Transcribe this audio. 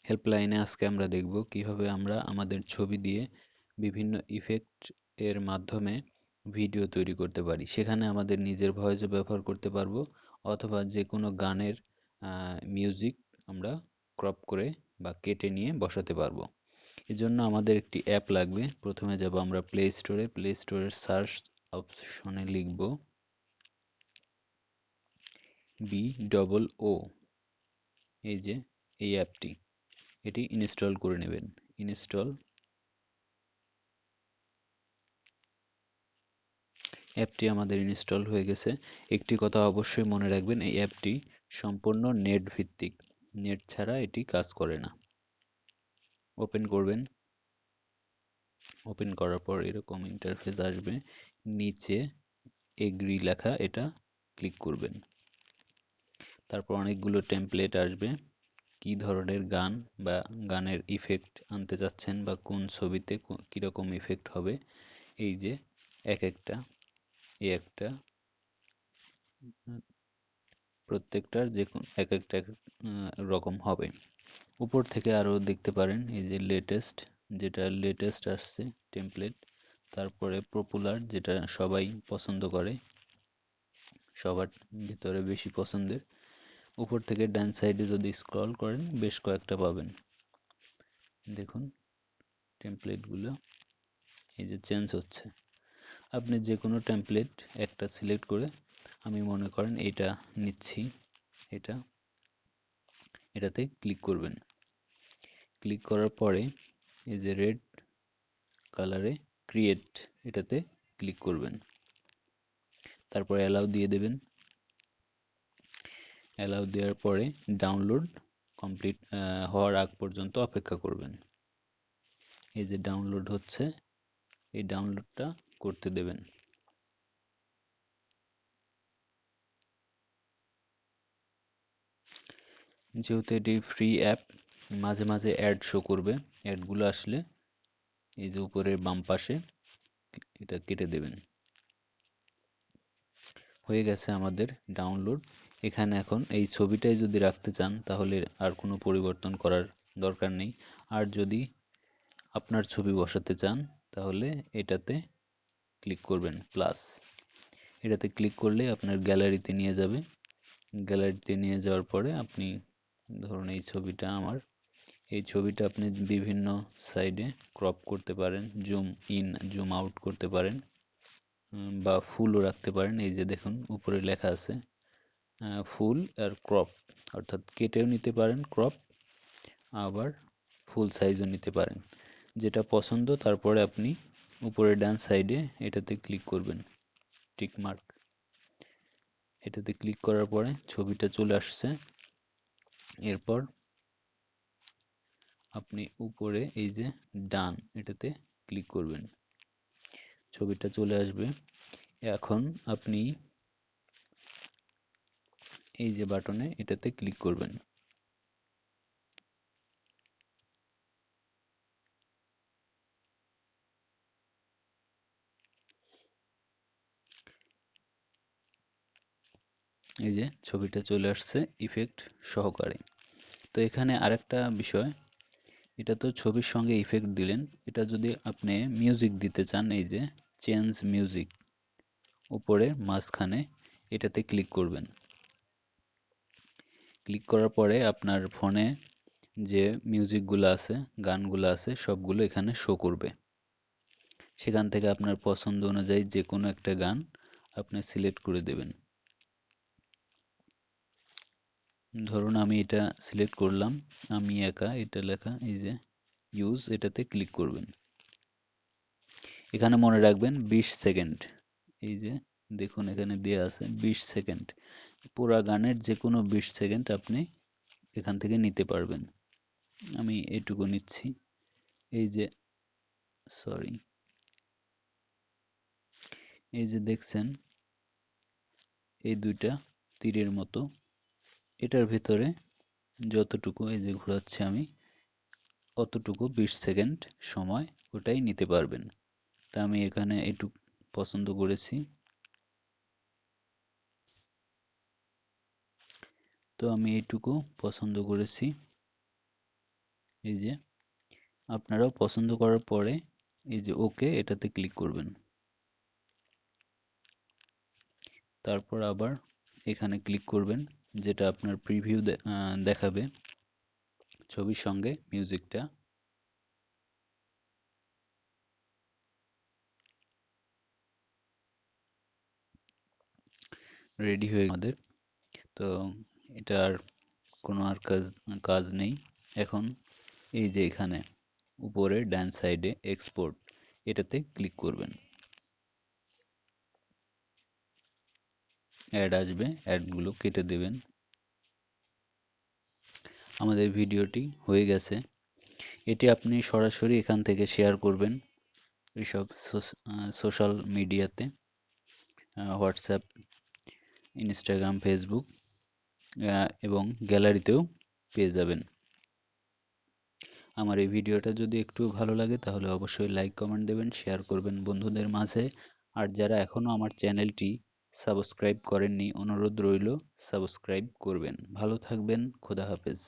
হেল্পলাইনে আজকে আমরা দেখব কিভাবে আমরা আমাদের ছবি দিয়ে বিভিন্ন ইফেক্ট এর মাধ্যমে ভিডিও তৈরি করতে পারি। সেখানে আমাদের নিজের ভয়েসও ব্যবহার করতে পারবো অথবা যে কোনো গানের মিউজিক আমরা ক্রপ করে বা কেটে নিয়ে বসাতে পারবো। এজন্য আমাদের একটি অ্যাপ লাগবে। প্রথমে যাব আমরা প্লে স্টোরের সার্চ অপশনে লিখব BOO, এই যে এই অ্যাপটি, এটি ইনস্টল করে নেবেন। অ্যাপটি আমাদের ইনস্টল হয়ে গেছে। একটি কথা অবশ্যই মনে রাখবেন, এই অ্যাপটি সম্পূর্ণ নেট ভিত্তিক, নেট ছাড়া এটি কাজ করে না। ওপেন করবেন। ওপেন করার পর এরকম ইন্টারফেস আসবে। নিচে এগ্রি লেখা, এটা ক্লিক করবেন। তারপর অনেকগুলো টেমপ্লেট আসবে, কি ধরনের গান বা গানের ইফেক্ট আনতে চাচ্ছেন বা কোন ছবিতে কিরকম ইফেক্ট হবে, এই যে এক একটা প্রত্যেকটার যে এক একটা রকম হবে। উপর থেকে আরো দেখতে পারেন এই যে যেটা লেটেস্ট আসছে টেমপ্লেট, তারপরে পপুলার যেটা সবাই পছন্দ করে, সবার ভিতরে বেশি পছন্দের। উপর থেকে ডান সাইডে যদি স্ক্রল করেন বেশ কয়েকটা পাবেন। দেখুন টেমপ্লেটগুলো এই যে চেঞ্জ হচ্ছে। আপনি যে কোনো টেমপ্লেট একটা সিলেক্ট করে, আমি মনে করেন এটা নিচ্ছি, এটাতে ক্লিক করবেন। ক্লিক করার পরে এই যে রেড কালারে ক্রিয়েট, এটাতে ক্লিক করবেন। তারপর অ্যালাউ দিয়ে দেবেন। অ্যালাউ দেওয়ার পরে ডাউনলোড কমপ্লিট হওয়ার আগ পর্যন্ত অপেক্ষা করবেন। এই যে ডাউনলোড হচ্ছে, এই ডাউনলোডটা করতে দেবেন। যেহেতু এটি ফ্রি অ্যাপ, মাঝে মাঝে অ্যাড শো করবে। অ্যাডগুলো আসলে এই যে উপরের বাম পাশে এটা কেটে দেবেন। হয়ে গেছে আমাদের ডাউনলোড। এখানে এখন এই ছবিটাই যদি রাখতে চান তাহলে আর কোনো পরিবর্তন করার দরকার নেই। আর যদি আপনার ছবি বসাতে চান তাহলে এটাতে ক্লিক করবেন প্লাস। এটাতে ক্লিক করলে আপনার গ্যালারিতে নিয়ে যাবে। গ্যালারিতে নিয়ে যাওয়ার পরে আপনি ধরুন এই ছবিটা আমার, এই ছবিটা আপনি বিভিন্ন সাইডে ক্রপ করতে পারেন, জুম ইন জুম আউট করতে পারেন, বা ফুলও রাখতে পারেন। এই যে দেখুন উপরে লেখা আছে ফুল আর ক্রপ, অর্থাৎ কেটেও নিতে পারেন ক্রপ, আবার ফুল সাইজও নিতে পারেন, যেটা পছন্দ। তারপরে আপনি উপরে ডান সাইডে এটাতে ক্লিক করবেন, টিক মার্ক। এটাতে ক্লিক করার পরে ছবিটা চলে আসছে। এরপর আপনি উপরে এই যে ডান, এটাতে ক্লিক করবেন, ছবিটা চলে আসবে। এখন আপনি এই যে বাটনে এটাতে ক্লিক করবেন। এই যে ছবিটা চলে আসছে ইফেক্ট সহকারে। তো এখানে আরেকটা বিষয়, এটা তো ছবির সঙ্গে ইফেক্ট দিলেন, এটা যদি আপনি মিউজিক দিতে চান, এই যে চেঞ্জ মিউজিক উপরে মাঝখানে এটাতে ক্লিক করবেন। ক্লিক করার পরে আপনার ফোনে যে মিউজিকগুলো আছে, গানগুলো আছে, সবগুলো এখানে শো করবে। সেখান থেকে আপনার পছন্দ অনুযায়ী যে কোনো একটা গান আপনি সিলেক্ট করে দেবেন। ধরুন আমি এটা সিলেক্ট করলাম, আমি একা, এটা লেখা, এই যে ইউজ, এটাতে ক্লিক করবেন। এখানে মনে রাখবেন 20 সেকেন্ড, এই যে দেখুন এখানে দেয়া আছে 20 সেকেন্ড। পুরা গানের যে কোনো 20 সেকেন্ড আপনি এখান থেকে নিতে পারবেন। আমি এটুকু নিচ্ছি। এই যে সরি, এই যে দেখছেন এই দুইটা তীরের মতো, এটার ভিতরে যতটুকু এই যে ঘোরাচ্ছি আমি, অতটুকু 20 সেকেন্ড সময় ওটাই নিতে পারবেন। তা আমি এখানে এটুকু পছন্দ করেছি। তো আমি এইটুকু পছন্দ করেছি। এই যে আপনারাও পছন্দ করার পরে এই যে ওকে এটাতে ক্লিক করবেন। তারপর আবার এখানে ক্লিক করবেন, যেটা আপনার প্রিভিউ দেখাবে ছবির সঙ্গে মিউজিকটা। রেডি হয়ে আমাদের। তো এটা আর কোনো আর কাজ নেই। এখন এই যে এখানে উপরে ডান সাইডে এক্সপোর্ট এটাতে ক্লিক করবেন। অ্যাড আসবে, অ্যাডগুলো কেটে দেবেন। আমাদের ভিডিওটি হয়ে গেছে। এটি আপনি সরাসরি এখান থেকে শেয়ার করবেন এইসব সোশ্যাল মিডিয়াতে, হোয়াটসঅ্যাপ, ইনস্টাগ্রাম, ফেসবুক এবং গ্যালারিতেও পেয়ে যাবেন। আমার এই ভিডিওটা যদি একটু ভালো লাগে তাহলে অবশ্যই লাইক কমেন্ট দেবেন, শেয়ার করবেন বন্ধুদের মাঝে। আর যারা এখনও আমার চ্যানেলটি সাবস্ক্রাইব করেননি, অনুরোধ রইল সাবস্ক্রাইব করবেন। ভালো থাকবেন, খোদা হাফেজ।